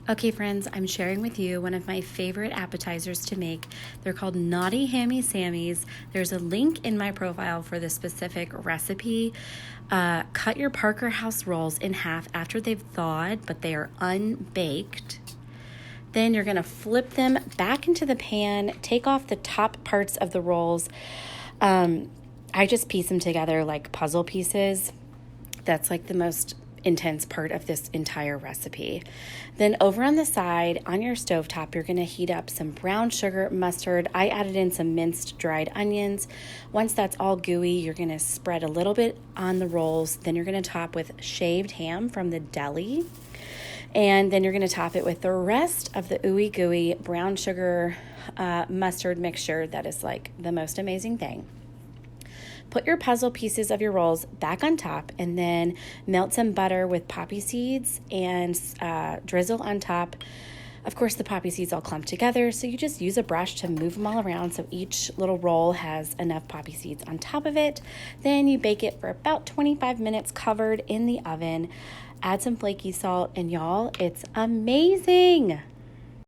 Okay, friends, I'm sharing with you one of my favorite appetizers to make. They're called Naughty Hammy Sammies. There's a link in my profile for the specific recipe. Cut your Parker House rolls in half after they've thawed, but they are unbaked. Then you're going to flip them back into the pan, take off the top parts of the rolls. I just piece them together like puzzle pieces. That's like the most intense part of this entire recipe. Then over on the side on your stovetop, you're going to heat up some brown sugar, mustard. I added in some minced dried onions. Once that's all gooey, you're going to spread a little bit on the rolls. Then you're going to top with shaved ham from the deli. And then you're going to top it with the rest of the ooey gooey brown sugar mustard mixture. That is like the most amazing thing. Put your puzzle pieces of your rolls back on top and then melt some butter with poppy seeds and drizzle on top. Of course, the poppy seeds all clump together, so you just use a brush to move them all around so each little roll has enough poppy seeds on top of it. Then you bake it for about 25 minutes covered in the oven. Add some flaky salt, and y'all, it's amazing.